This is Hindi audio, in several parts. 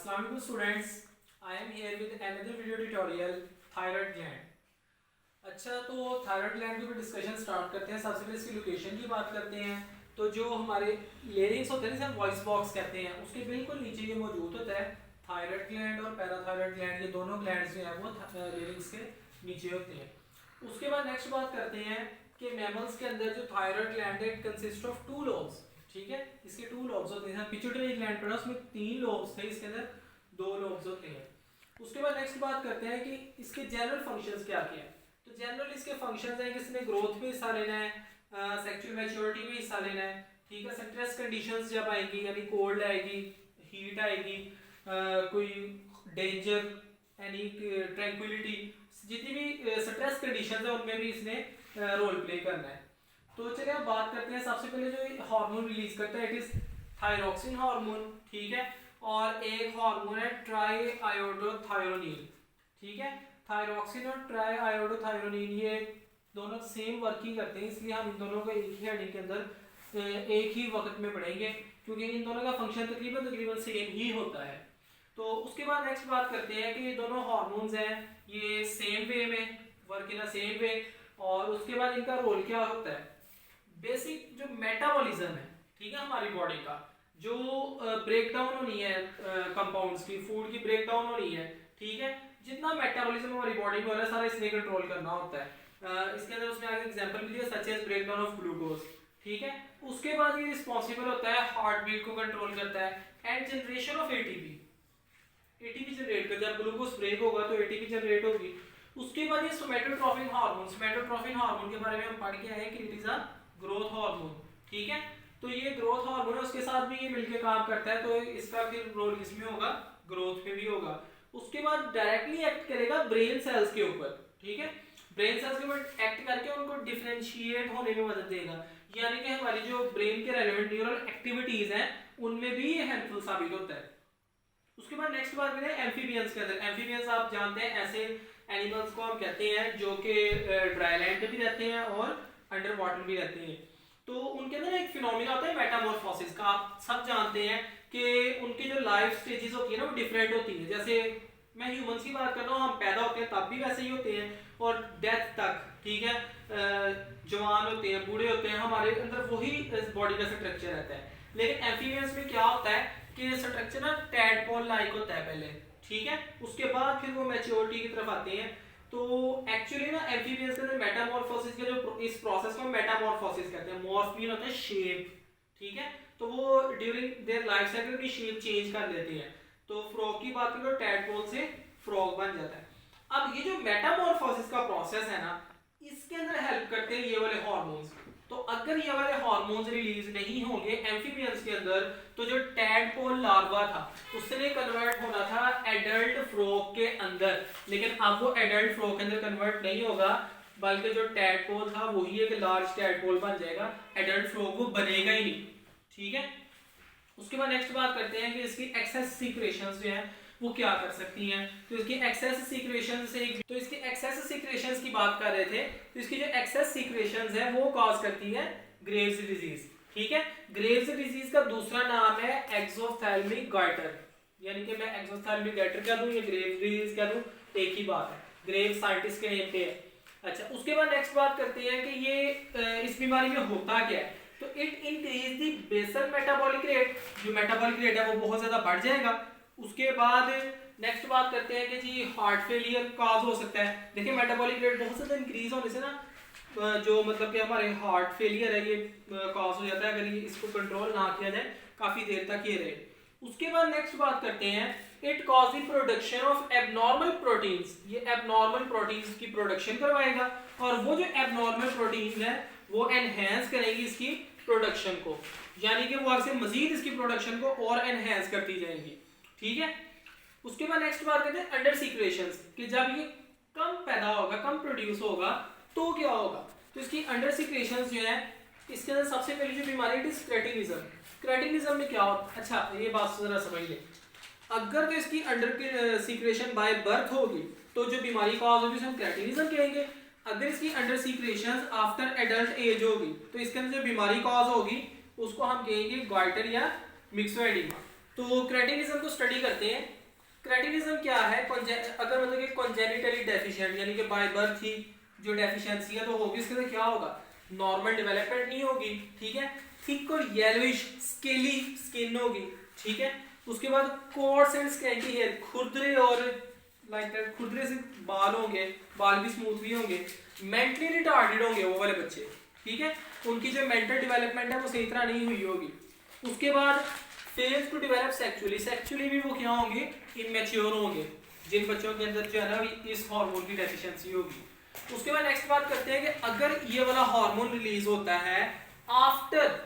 अस्सलाम वालेकुम students, I am here with another video tutorial thyroid gland. अच्छा, तो थायराइड ग्लैंड के ऊपर डिस्कशन स्टार्ट करते हैं। सबसे पहले इसकी लोकेशन की बात करते हैं। तो जो हमारे लेरिंग्स होते हैं, जिसे वॉइस बॉक्स कहते हैं, उसके बिल्कुल नीचे ये मौजूद होता है। थायराइड ग्लैंड और पैराथायराइड ग्लैंड, ये दोनों ग्लैंड्स जो हैं वो लेरिंग्स के नीचे होते हैं। उसके बाद नेक्स्ट बात करते हैं कि मैमल्स के अंदर जो थायराइड ग्लैंड है, it consist of two lobes. ठीक है, इसके टू लोब्स होते हैं। पिट्यूटरी ग्लैंड पढ़ा, उसमें 3 लोब्स थे, इसके अंदर 2 लोब्स होते हैं। उसके बाद नेक्स्ट बात करते हैं कि इसके जनरल फंक्शंस क्या क्या है। तो जनरल इसके फंक्शंस हैं कि इसने ग्रोथ में हिस्सा लेना है, सेक्सुअल मैच्योरिटी में हिस्सा लेना है। ठीक है, स्ट्रेस कंडीशंस जब आएगी, यानी कोल्ड आएगी, हीट आएगी, कोई डेंजर, यानी ट्रैंक्विलिटी, जितनी भी स्ट्रेस कंडीशंस है उनमें भी इसने रोल प्ले करना है। तो चलिए अब बात करते हैं। सबसे पहले जो हार्मोन रिलीज करता है, इट इज थायरोक्सिन हार्मोन। ठीक है, और एक हार्मोन है ट्राई आयोडोथायरोनिन। ठीक है, थायरोक्सिन और ट्राई आयोडोथायरोनिन ये दोनों सेम वर्किंग करते हैं, इसलिए हम इन दोनों को एक ही हेडिंग के अंदर एक ही वक्त में पढ़ेंगे, क्योंकि इन दोनों का फंक्शन तकरीबन सेम ही होता है। तो उसके बाद नेक्स्ट बात करते हैं कि ये दोनों हार्मोन्स हैं, ये सेम वे में work in a same way. और उसके बाद इनका रोल क्या होता है। बेसिक जो मेटाबॉलिज्म है, ठीक है, हमारी बॉडी का जो ब्रेकडाउन होनी है कंपाउंड्स की, फूड की ब्रेकडाउन होनी है। ठीक है, जितना मेटाबॉलिज्म हमारी बॉडी में हो रहा है, सारा इसने कंट्रोल करना होता है। इसके अंदर उसने आगे एग्जांपल भी दिया, such as breakdown of glucose. ठीक है, उसके बाद ये रिस्पॉन्सिबल होता है हार्ट बीट को कंट्रोल करता है and generation of ATP. ATP generate करता है, ग्लूकोज ब्रेक होगा तो एटीपी जनरेट होगी। उसके बाद ये सोमेटोट्रोपिन हार्मोन, सोमेटोट्रोपिन हार्मोन के बारे में हम पढ़ के आए कि it is a growth hormone. ठीक है, तो ये ग्रोथ हार्मोन है, उसके साथ भी ये मिलके काम करता है, तो इसका फिर रोल किसमें होगा, ग्रोथ में भी होगा। उसके बाद डायरेक्टली एक्ट करेगा ब्रेन सेल्स के ऊपर। ठीक है, ब्रेन सेल्स के ऊपर एक्ट करके उनको डिफरेंशिएट होने में मदद देगा, यानी कि हमारी जो ब्रेन के रेलेवेंट न्यूरल एक्टिविटीज हैं उनमें भी ये हेल्पफुल साबित होता है। उसके बाद नेक्स्ट बात करें एम्फीबियंस के अंदर। एम्फीबियंस आप जानते हैं ऐसे एनिमल्स को हम कहते हैं जो कि ड्राई लैंड पे भी रहते हैं और अंडर वाटर भी रहते हैं। तो उनके अंदर एक फिनोमिना होता है मेटामॉर्फोसिस का। आप सब जानते हैं कि उनकी जो लाइफ स्टेजेस होती है ना, वो डिफरेंट होती है। जैसे मैं ह्यूमंस की बात कर रहा हूँ, हम पैदा होते हैं तब भी वैसे ही होते हैं और डेथ तक। ठीक है, जवान होते हैं, बूढ़े होते हैं, हमारे अंदर वही बॉडी का स्ट्रक्चर रहता है। लेकिन एम्फीबियंस में क्या होता है कि स्ट्रक्चर ना टैडपोल लाइक होता है पहले। ठीक है, उसके बाद फिर वो मैच्योरिटी की तरफ आते हैं। तो एक्चुअली ना एम्फीबियंस के अंदर मेटामॉर्फोसिस का जो इस प्रोसेस को मेटामॉर्फोसिस कहते हैं। मॉर्फ मीन होता है शेप। ठीक है, तो वो ड्यूरिंग देयर लाइफ साइकिल अपनी शेप चेंज कर लेते हैं। तो फ्रॉग की बात करो, टैडपोल से फ्रॉग बन जाता है। अब ये जो मेटामॉर्फोसिस का प्रोसेस है ना, इसके अंदर हेल्प करते हैं ये वाले हार्मोन्स। तो अगर ये वाले हार्मोन्स रिलीज नहीं होंगे एम्फीबियंस के अंदर, तो जो टैडपोल लार्वा था उसने कन्वर्ट होना था एडल्ट फ्रॉग के अंदर, लेकिन अब वो एडल्ट फ्रॉग के अंदर कन्वर्ट नहीं होगा, बल्कि जो टैडपोल था वही एक लार्ज टैडपोल बन जाएगा। एडल्ट फ्रॉग वो बनेगा ही नहीं। ठीक है, उसके बाद नेक्स्ट बात करते हैं कि इसकी एक्सेस सीक्रेशंस जो है वो क्या कर सकती हैं। तो इसकी एक्सेस सीक्रेशन से, तो इसकी एक्सेस सीक्रेशंस की बात कर रहे थे, तो इसकी जो एक्सेस सीक्रेशंस है वो कॉज करती है ग्रेव्स डिजीज। ठीक है, ग्रेव्स डिजीज का दूसरा नाम है एक्सोथैल्मिक गॉइटर, यानी कि मैं एक्सोथैल्मिक गॉइटर क्या दूं, ये ग्रेव्स डिजीज क्या दूं, एक ही बात है। ग्रेव साइंटिस्ट के नेम पे है। अच्छा, उसके बाद नेक्स्ट बात करते हैं कि ये इस बीमारी में होता क्या है। तो it increase the basal metabolic rate, जो मेटाबॉलिक रेट है वो बहुत ज्यादा बढ़ जाएगा। उसके बाद नेक्स्ट बात करते हैं कि जी हार्ट फेलियर काज हो सकता है। देखिए मेटाबॉलिक रेट बहुत ज्यादा इंक्रीज होने से ना जो मतलब कि हमारे हार्ट फेलियर है ये काज हो जाता है, अगर ये इसको कंट्रोल ना किया जाए काफी देर तक ये रहे। उसके बाद नेक्स्ट बात करते हैं it cause the production of abnormal proteins, ये एबनॉर्मल प्रोटीन्स की प्रोडक्शन करवाएगा, और वो जो एबनॉर्मल प्रोटीन है वो एनहेंस करेगी इसकी प्रोडक्शन को, यानी कि वो आपसे मजीद इसकी प्रोडक्शन को और एनहेंस करती जाएंगी। ठीक है, उसके बाद नेक्स्ट बात करते हैं अंडर सीक्रेशंस, कि जब ये कम पैदा होगा, कम प्रोड्यूस होगा तो क्या होगा। तो इसकी अंडर सीक्रेशंस जो है, इसके अंदर सबसे पहली जो बीमारी है क्रेटिनिज्म। क्रेटिनिज्म में क्या होता है, अच्छा ये बात जरा समझ ले। अगर तो इसकी अंडर सीक्रेशन बाय बर्थ होगी तो जो बीमारी कॉज होगी उसे हम क्रेटिनिज्म कहेंगे। अगर इसकी under secretions after adult age होगी तो इसके अंदर जो बीमारी कॉज होगी उसको हम कहेंगे गॉइटर या मिक्सोएडिमा। तो क्रेटिनिज्म को स्टडी करते हैं। क्रेटिनिज्म क्या है? अगर मतलब कि कॉन्जेनिटली डेफिशिएंट यानी कि बाय बर्थ ही जो डेफिशिएंसी है तो होगी, इसके अंदर क्या होगा? नॉर्मल डेवलपमेंट नहीं होगी, ठीक है। थिक और येलोइश स्केली स्किन होगी, ठीक है। उसके बाद कोर्स एंड स्कैंटी हेयर, खुरदरे और लाइक दैट, खुरदरे से बाल होंगे, बाल भी स्मूथ भी होंगे। मेंटली रिटार्डेड होंगे वो वाले बच्चे, ठीक है। उनकी जो मेंटल डेवलपमेंट है वो सही तरह नहीं हुई होगी। उसके बाद fails to develop sexually, sexually भी वो क्या होंगे? इमेच्योर होंगे, जिन बच्चों के अंदर जो है ना इस हार्मोन की डेफिशिएंसी होगी। उसके बाद नेक्स्ट बात करते हैं कि अगर ये वाला हार्मोन रिलीज होता है आफ्टर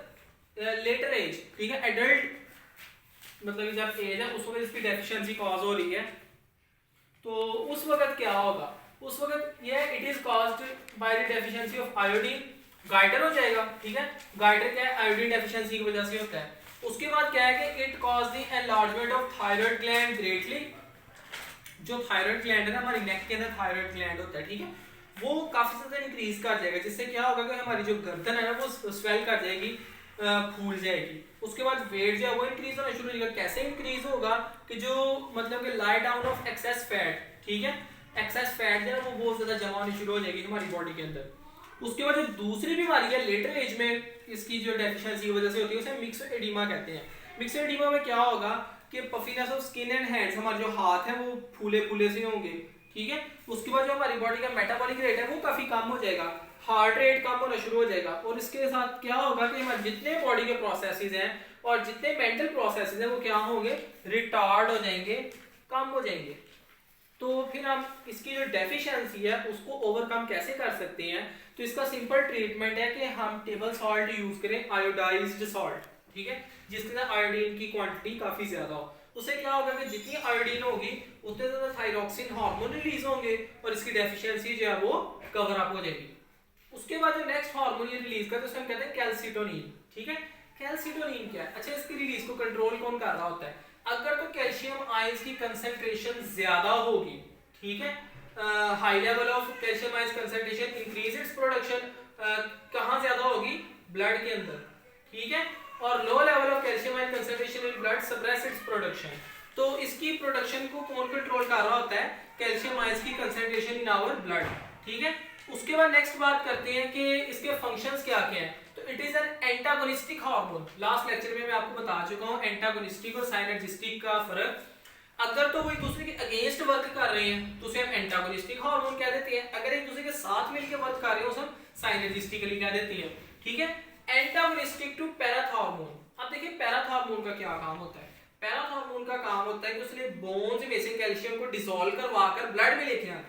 लेटर एज, ठीक है, एडल्ट मतलब जब एज है उस वक्त इसकी डेफिशिएंसी कॉज हो रही है, तो उस वक्त क्या होगा? उस वक्त ये it is caused by the deficiency of iodine, goitre हो जाएगा, ठीक है। गाइटर क्या है? आयोडीन डेफिशिएंसी की वजह से होता है। उसके बाद क्या है कि it cause the enlargement of thyroid gland greatly, जो थायराइड ग्लैंड है ना हमारी नेक के अंदर थायराइड ग्लैंड होता है, ठीक है, वो काफी ज्यादा इंक्रीज कर जाएगा, जिससे क्या होगा कि हमारी जो गर्दन है ना वो स्वेल कर जाएगी, फूल जाएगी। उसके बाद वेट जो है वो इंक्रीज होना शुरू हो जाएगा। कैसे इंक्रीज होगा? कि जो मतलब कि lie down of access fat, ठीक है, एक्सेस फैट जो है वो बहुत ज्यादा जमा होनी शुरू हो जाएगी हमारी बॉडी के अंदर। उसके बाद जो दूसरी बीमारी है लेटर एज में इसकी जो डेफिशिएंसी की वजह से होती है उसे मिक्स्ड एडिमा कहते हैं। मिक्स्ड एडिमा में क्या होगा कि puffiness of skin and hands, हमारे जो हाथ हैं वो फूले फूले से होंगे, ठीक है। उसके बाद जो हमारी बॉडी का मेटाबॉलिक रेट है वो काफी कम हो जाएगा, हार्ट रेट कम होना शुरू हो जाएगा। और इसके साथ क्या होगा कि हमारे जितने बॉडी के प्रोसेसेस हैं और जितने मेंटल प्रोसेसेस हैं वो क्या होंगे? रिटार्ड हो जाएंगे, कम हो जाएंगे। तो फिर हम इसकी जो डेफिशिएंसी है उसको ओवरकम कैसे कर सकते हैं? तो इसका सिंपल ट्रीटमेंट है कि हम टेबल सॉल्ट यूज करें, आयोडाइज्ड सॉल्ट, ठीक है, जिसके अंदर आयोडीन की क्वांटिटी काफी ज्यादा हो। उससे क्या होगा कि जितनी आयोडीन होगी उतने ज्यादा थायरॉक्सिन हार्मोन रिलीज होंगे और इसकी डेफिशिएंसी जो है वो कवर अप हो जाएगी। उसके बाद जो नेक्स्ट हार्मोन ये रिलीज करते हैं उसे हम कहते हैं कैल्सिटोनिन, ठीक है। कैल्सिटोनिन क्या है? अच्छा, इसकी रिलीज को कंट्रोल कौन कर रहा होता है? अगर तो कैल्शियम आयंस की कंसंट्रेशन ज्यादा होगी, ठीक है, high level of calcium ions concentration increase its production, कहां ज्यादा होगी? ब्लड के अंदर, ठीक है। और low level of calcium ion concentration in blood suppress its production. तो इसकी प्रोडक्शन को कौन कंट्रोल कर रहा होता है? कैल्शियम आयंस की कंसंट्रेशन इन आवर ब्लड, ठीक है। उसके बाद नेक्स्ट बात करते हैं कि इसके फंक्शंस क्या क्या हैं। तो it is an antagonistic hormone. Last lecture में मैं आपको बता चुका हूं एंटागोनिस्टिक और साइनर्जिस्टिक का फर्क। अगर तो वो एक दूसरे के अगेंस्ट वर्क कर रहे हैं तो उसे हम एंटागोनिस्टिक हार्मोन कह देते हैं, अगर एक दूसरे के साथ मिलकर वर्क कर रहे हैं उसे हम साइनर्जिस्टिकली कह देते हैं, ठीक है। Antagonistic to parathormone. अब देखिए पैराथॉर्मोन का क्या काम होता है? पैराथॉर्मोन का काम होता है कि उसने बोन्स में से कैल्शियम को डिसॉल्व करवाकर ब्लड में लेके आना,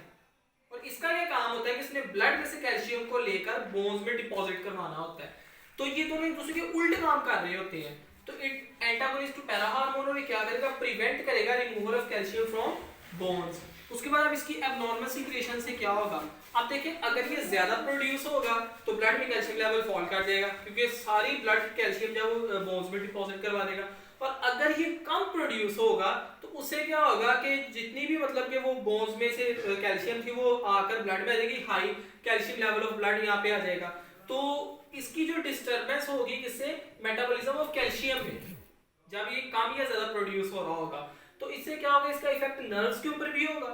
और इसका क्या काम होता है कि इसने ब्लड में से कैल्शियम को लेकर बोन्स में डिपॉजिट करवाना होता है। तो ये दोनों एक दूसरे के उल्टे काम कर रहे होते हैं। तो it antagonist to para hormone में क्या करेगा? प्रिवेंट करेगा removal of calcium from bones. उसके बाद अब इसकी एबनॉर्मल सीक्रेशन से क्या होगा? अब देखिए अगर ये ज्यादा प्रोड्यूस होगा तो ब्लड में कैल्शियम लेवल फॉल कर जाएगा, क्योंकि सारी ब्लड कैल्शियम जो वो बोन्स में डिपॉजिट करवा देगा। और अगर ये कम प्रोड्यूस होगा तो उससे क्या होगा कि जितनी भी मतलब कि वो बोन्स में से कैल्शियम थी वो आकर ब्लड में आ जाएगी, high calcium level of blood यहाँ पे आ जाएगा। तो इसकी जो डिस्टरबेंस होगी किससे? मेटाबॉलिज्म ऑफ कैल्शियम में, जब ये कम या ज्यादा प्रोड्यूस हो रहा होगा। तो इससे क्या होगा? इसका इफेक्ट नर्व्स के ऊपर भी होगा,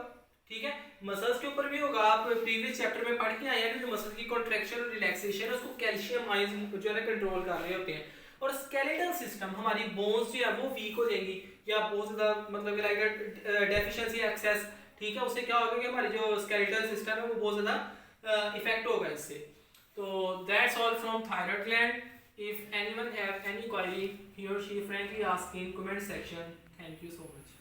ठीक है, मसल्स के ऊपर भी होगा। आप प्रीवियस चैप्टर में पढ़ के आए हैं कि जो मसल की कॉन्ट्रैक्शन और रिलैक्सेशन है उसको कैल्शियम आयंस जो है कंट्रोल कर रहे होते हैं। और स्केलेटल सिस्टम, हमारी बोन्स जो है वो वीक हो जाएंगी या बहुत ज्यादा मतलब लाइक डेफिशिएंसी एक्सेस, ठीक है, उससे क्या होगा कि हमारी जो स्केलेटल सिस्टम है वो बहुत ज्यादा इफेक्ट होगा इससे। So that's all from thyroid gland. If anyone have any query, he or she friendly ask in comment section. Thank you so much.